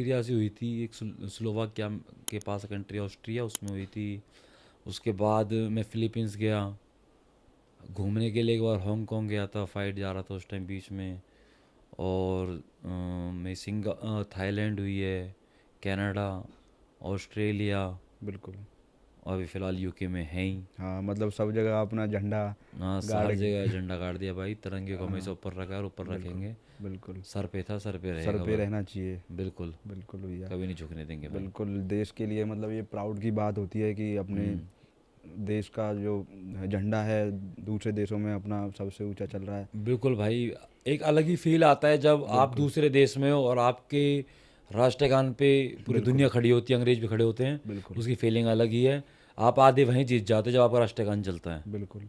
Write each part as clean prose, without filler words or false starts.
Syria से हुई थी, एक स्लोवाकिया के पास कंट्री ऑस्ट्रिया, उसमें हुई थी। उसके बाद मैं फिलीपींस गया घूमने के लिए, एक बार हांगकांग गया था, फाइट जा रहा था उस टाइम बीच में। और मैं थाईलैंड हुई है, कनाडा, ऑस्ट्रेलिया, बिल्कुल। और अभी फ़िलहाल यूके में है ही। हाँ, मतलब सब जगह अपना झंडा हाँ, गाड़ हर के। जगह झंडा गाड़ दिया भाई, तिरंगे को हमेशा हाँ, ऊपर रखा है और ऊपर बिल्कुल, रखेंगे। बिल्कुल। सर पे था, सर पे सर रहेगा पे बस। रहना चाहिए। बिल्कुल। बिल्कुल भैया। कभी नहीं झुकने देंगे भाई। बिल्कुल, देश के लिए मतलब ये प्राउड की बात होती है कि अपने हम्म। देश का जो झंडा है दूसरे देशों में अपना सबसे ऊंचा चल रहा है। बिल्कुल भाई। एक अलग ही फील आता है जब आप बिल्कुल, दूसरे देश में हो और आपके राष्ट्रगान पे पूरी बिल्कुल, दुनिया खड़ी होती है, अंग्रेज भी खड़े होते हैं। बिल्कुल, उसकी फीलिंग अलग ही है। आप आधे वहीं जीत जाते हो जब आपका राष्ट्रगान चलता है। बिल्कुल।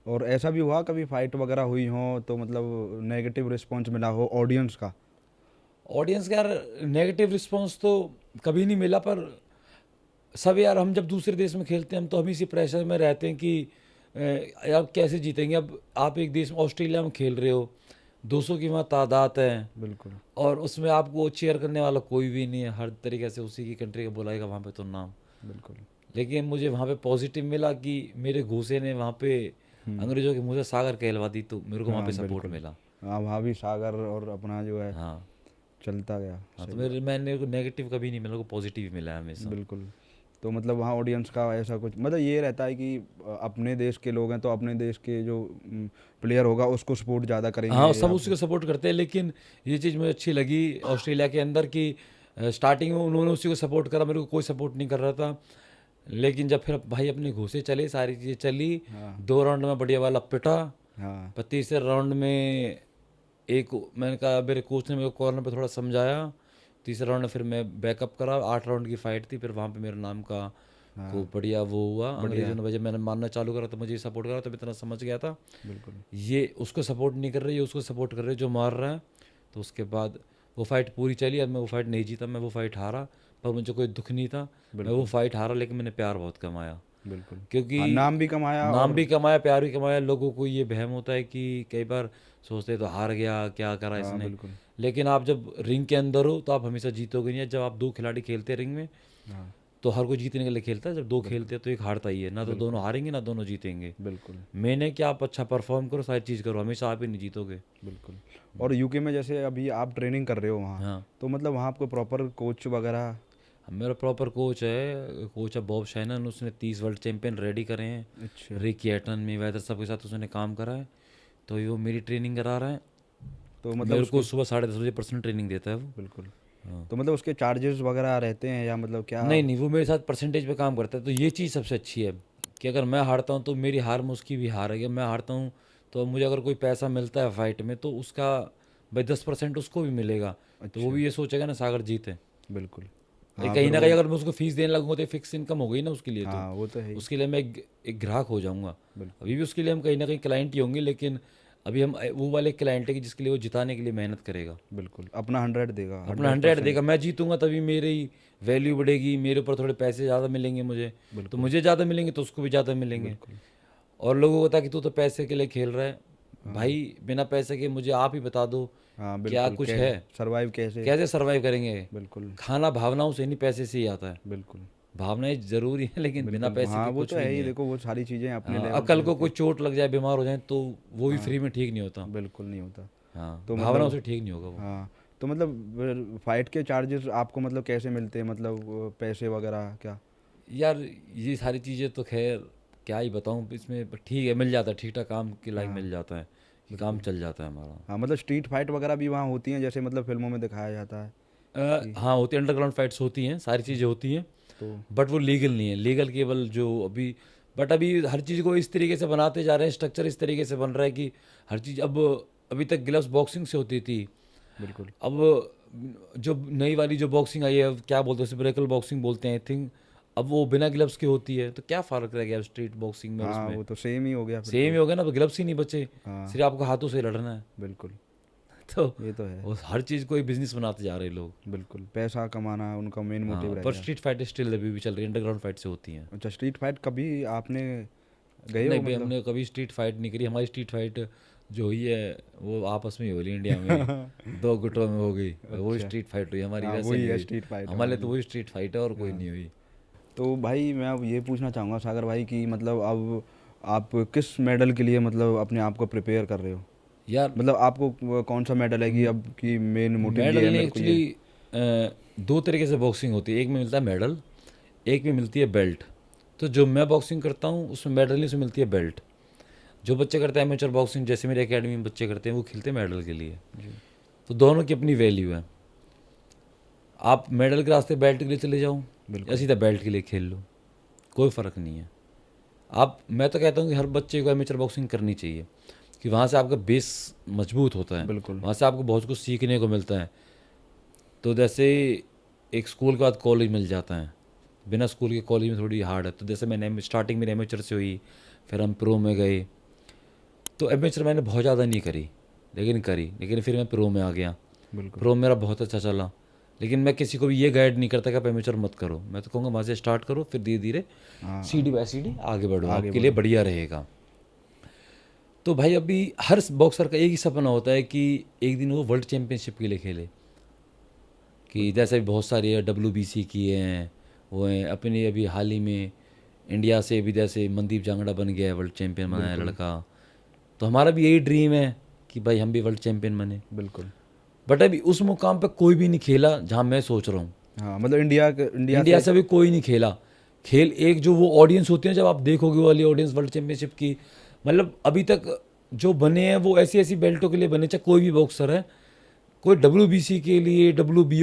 और ऐसा भी हुआ कभी फाइट वगैरह हुई हो तो मतलब नेगेटिव रिस्पांस मिला हो ऑडियंस का? ऑडियंस का यार नेगेटिव रिस्पॉन्स तो कभी नहीं मिला, पर सब यार हम जब दूसरे देश में खेलते हैं हम तो हम इसी प्रेशर में रहते हैं कि यार कैसे जीतेंगे। अब आप एक देश में ऑस्ट्रेलिया में खेल रहे हो, 200 की वहाँ तादाद है, बिल्कुल, और उसमें आपको चेयर करने वाला कोई भी नहीं है, हर तरीके से उसी की कंट्री का बुलाएगा वहाँ पे तो नाम। बिल्कुल। लेकिन मुझे वहाँ पे पॉजिटिव मिला कि मेरे घूसे ने वहाँ पे हुँ, अंग्रेज़ों के मुँह से सागर कहलवा दी, तो मेरे को वहाँ हाँ, पे सपोर्ट बिल्कुल। मिला। हाँ, वहाँ भी सागर और अपना जो है हाँ। चलता गया। हाँ, तो सही है। मैंने को नेगेटिव कभी नहीं मिला, मेरे को पॉजिटिव ही मिला है हमेशा। बिल्कुल। तो मतलब वहाँ ऑडियंस का ऐसा कुछ मतलब ये रहता है कि अपने देश के लोग हैं तो अपने देश के जो प्लेयर होगा उसको सपोर्ट ज़्यादा करेंगे हाँ, सब या उसी को सपोर्ट करते हैं, लेकिन ये चीज़ मुझे अच्छी लगी ऑस्ट्रेलिया के अंदर कि स्टार्टिंग में उन्होंने उसी को सपोर्ट करा, मेरे को कोई सपोर्ट नहीं कर रहा था। लेकिन जब फिर भाई अपने घूसे चले, सारी चीज़ें चली, हाँ, 2 राउंड में बढ़िया वाला पिटा। हाँ, पर तीसरे राउंड में एक मैंने कहा, मेरे कोच ने मेरे को कॉर्नर पे थोड़ा समझाया। तीसरे राउंड में फिर मैं बैकअप करा, 8 राउंड की फाइट थी, फिर वहाँ पे मेरे नाम का हाँ, खूब बढ़िया वो हुआ। अंग्रेज़ों बढ़िया, ने वजह मैंने मानना चालू करा तो मुझे सपोर्ट करा, तो मैं इतना समझ गया था बिल्कुल, ये उसको सपोर्ट नहीं कर रहे, ये उसको सपोर्ट कर रहे जो मार रहा है। तो उसके बाद वो फाइट पूरी चली। अब मैं वो फाइट नहीं जीता, मैं वो फाइट हारा, पर मुझे कोई दुख नहीं था। मैं वो बिल्कुल, फाइट हारा, लेकिन मैंने प्यार बहुत कमाया। बिल्कुल। क्योंकि हाँ, नाम भी कमाया नाम और भी कमाया, प्यार भी कमाया। लोगों को ये वहम होता है कि कई बार सोचते हैं तो हार गया, क्या करा हाँ, इसने। बिल्कुल, लेकिन आप जब रिंग के अंदर हो तो आप हमेशा जीतोगे नहीं। जब आप दो खिलाड़ी खेलते हैं रिंग में, हाँ, तो हर कोई जीतने के लिए खेलता है। जब दो बिल्कुल, खेलते हैं तो एक हारता ही है, ना तो दोनों बिल्कुल, हारेंगे ना दोनों जीतेंगे। बिल्कुल, मैंने क्या, आप अच्छा परफॉर्म करो, सारी चीज़ करो, हमेशा आप ही नहीं जीतोगे। बिल्कुल। और यूके में जैसे अभी आप ट्रेनिंग कर रहे हो वहाँ, हाँ। तो मतलब वहाँ आपको प्रॉपर कोच वगैरह? मेरा प्रॉपर कोच है बॉब शाइनन, उसने 30 वर्ल्ड चैंपियन रेडी करे हैं। अच्छा, रिकी एटन में वेदर सबके साथ उसने काम करा है, तो ये वो मेरी ट्रेनिंग करा रहा है। तो मतलब मेरे को उसके सुबह 10:30 बजे पर्सनल ट्रेनिंग देता है वो। बिल्कुल। हाँ। तो मतलब उसके चार्जेस वगैरह रहते हैं या मतलब क्या? नहीं नहीं, वो मेरे साथ परसेंटेज पे काम करता है, तो ये चीज़ सबसे अच्छी है कि अगर मैं हारता हूँ तो मेरी हार में उसकी भी हार है। अगर मैं हारता हूँ तो मुझे अगर कोई पैसा मिलता है फाइट में, तो उसका भाई 10% उसको भी मिलेगा। तो वो अच्छा, भी ये सोचेगा ना सागर जीते। बिल्कुल। भाई हाँ, कहीं फिर ना वो कहीं अगर मैं उसको फीस देने लगूंगा तो फिक्स इनकम हो गई ना उसके लिए, तो हाँ, वो तो है ही। उसके लिए मैं एक ग्राहक हो जाऊंगा। बिल्कुल, अभी भी उसके लिए हम कहीं ना कहीं क्लाइंट ही होंगे, लेकिन अभी हम वो वाले क्लाइंट है कि जिसके लिए वो जिताने के लिए मेहनत करेगा, बिल्कुल। अपना 100 देगा, अपना 100 100%। देगा। मैं जीतूंगा तभी मेरी वैल्यू बढ़ेगी, मेरे ऊपर थोड़े पैसे ज़्यादा मिलेंगे मुझे। तो बिल्कुल, मुझे ज़्यादा मिलेंगे तो उसको भी ज़्यादा मिलेंगे। बिल्कुल। और लोगों को होता है कि तू तो पैसे के लिए खेल रहा है। हाँ, भाई बिना पैसे के मुझे आप ही बता दो हाँ, क्या बिल्कुल। कुछ कै है। सर्वाइव कैसे? कैसे सरवाइव करेंगे। बिल्कुल, खाना भावनाओं से नहीं, पैसे से ही आता है। बिल्कुल, भावनाएं ज़रूरी है, लेकिन बिना बिल्कुल। पैसे हाँ, के वो कुछ तो भी है नहीं ही। है। देखो वो सारी चीज़ें अपने हाँ, लेवल पे अकल को होती कोई हैं। चोट लग जाए, बीमार हो जाए, तो वो भी हाँ, फ्री में ठीक नहीं होता। बिल्कुल नहीं होता। हाँ, तो भावनाओं मतलब से ठीक नहीं होगा वो। हाँ, तो मतलब फाइट के चार्जेस आपको मतलब कैसे मिलते हैं? मतलब पैसे वगैरह क्या? यार ये सारी चीज़ें तो खैर क्या ही बताऊँ इसमें, पर ठीक है, मिल जाता है, ठीक ठाक काम के लायक हाँ, मिल जाता है कि काम बिल्कुल। चल जाता है हमारा। हाँ, मतलब स्ट्रीट फाइट वगैरह भी वहाँ होती हैं जैसे मतलब फ़िल्मों में दिखाया जाता है कि हाँ, होती है, अंडरग्राउंड फाइट्स होती हैं, सारी चीज़ें होती हैं। तो बट वो लीगल नहीं है, लीगल केवल जो अभी। बट अभी हर चीज़ को इस तरीके से बनाते जा रहे हैं, स्ट्रक्चर इस तरीके से बन रहा है कि हर चीज़ अब, अभी तक ग्लव्स बॉक्सिंग से होती थी। बिल्कुल। अब जो नई वाली जो बॉक्सिंग आई है, अब क्या बोलते हैं उसे, ब्रेकल बॉक्सिंग बोलते हैं आई थिंक। अब वो बिना ग्लव्स की होती है, तो क्या फ़र्क रह गया स्ट्रीट बॉक्सिंग में और हाँ, उसमें। वो तो सेम ही हो गया फिर सेम तो। ही हो गया ना, ग्लव्स ही नहीं बचे, हाँ, सिर्फ आपको हाथों से लड़ना है। बिल्कुल। तो ये तो है। वो हर चीज़ को एक बिजनेस बनाते जा रहे हैं लोग। बिल्कुल, पैसा कमाना उनका मेन मोटिव हाँ, रह पर गया। स्ट्रीट फाइट स्टिल अभी भी चल रही है, अंडरग्राउंड फाइट से होती हैं। अच्छा, स्ट्रीट फाइट कभी आपने गए नहीं हो भाई, मतलब? हमने कभी स्ट्रीट फाइट नहीं करी। हमारी स्ट्रीट फाइट जो हुई है वो आपस में ही हो रही इंडिया में, दो गुटों में हो गई, वो अच्छा। स्ट्रीट फाइट हुई, हमारी हाँ वैसे वही नहीं है हुई। स्ट्रीट फाइट हमारे लिए हमारी। तो वही स्ट्रीट फाइट है और कोई हाँ। नहीं हुई। तो भाई मैं अब ये पूछना चाहूँगा सागर भाई कि मतलब अब आप किस मेडल के लिए मतलब अपने आप को प्रिपेयर कर रहे हो? यार मतलब आपको कौन सा मेडल है कि अब की मेन मोटिव ये मेडल है नहीं, मेरे को ये? एक्चुअली दो तरीके से बॉक्सिंग होती है, एक में मिलता है मेडल, एक में मिलती है बेल्ट। तो जो मैं बॉक्सिंग करता हूँ उसमें मेडल नहीं, उसमें मिलती है बेल्ट। जो बच्चे करते हैं एमेचर बॉक्सिंग, जैसे मेरे एकेडमी में बच्चे करते हैं, वो खेलते हैं मेडल के लिए। जी तो दोनों की अपनी वैल्यू है। आप मेडल के रास्ते बेल्ट के लिए चले जाओ या बिल्कुल। सीधा बेल्ट के लिए खेल लो, कोई फ़र्क नहीं है। आप, मैं तो कहता हूँ कि हर बच्चे को एमेचर बॉक्सिंग करनी चाहिए, कि वहाँ से आपका बेस मजबूत होता है, बिल्कुल। वहाँ से आपको बहुत कुछ सीखने को मिलता है। तो जैसे एक स्कूल के बाद कॉलेज मिल जाता है, बिना स्कूल के कॉलेज में थोड़ी हार्ड है। तो जैसे मैंने स्टार्टिंग मेरी एमेचर से हुई, फिर हम प्रो में गए। तो एमेचर मैंने बहुत ज़्यादा नहीं करी, लेकिन फिर मैं प्रो में आ गया। बिल्कुल। प्रो मेरा बहुत अच्छा चला। लेकिन मैं किसी को भी ये गाइड नहीं करता कि आप एमेचर मत करो, मैं तो कहूँगा वहाँ से स्टार्ट करो, फिर धीरे धीरे हाँ सीढ़ी बाय सीढ़ी आगे बढ़ो, आगे आपके लिए बढ़ो। बढ़िया रहेगा। तो भाई अभी हर बॉक्सर का एक ही सपना होता है कि एक दिन वो वर्ल्ड चैम्पियनशिप के लिए खेले। कि जैसे भी बहुत सारे WBC किए हैं, वो हैं अपने, अभी हाल ही में इंडिया से भी जैसे मनदीप जांगड़ा बन गया है, वर्ल्ड चैम्पियन बना है बिल्कुल। लड़का। तो हमारा भी यही ड्रीम है कि भाई हम भी वर्ल्ड चैम्पियन बने। बिल्कुल। बट अभी उस मुकाम पे कोई भी नहीं खेला जहाँ मैं सोच रहा हूँ। हाँ मतलब इंडिया इंडिया से। से भी कोई नहीं खेला। खेल एक जो वो ऑडियंस होती है, जब आप देखोगे वो वाली ऑडियंस वर्ल्ड चैम्पियनशिप की, मतलब अभी तक जो बने हैं वो ऐसी ऐसी बेल्टों के लिए बने, चाहे कोई भी बॉक्सर है। कोई WBC के लिए, WBO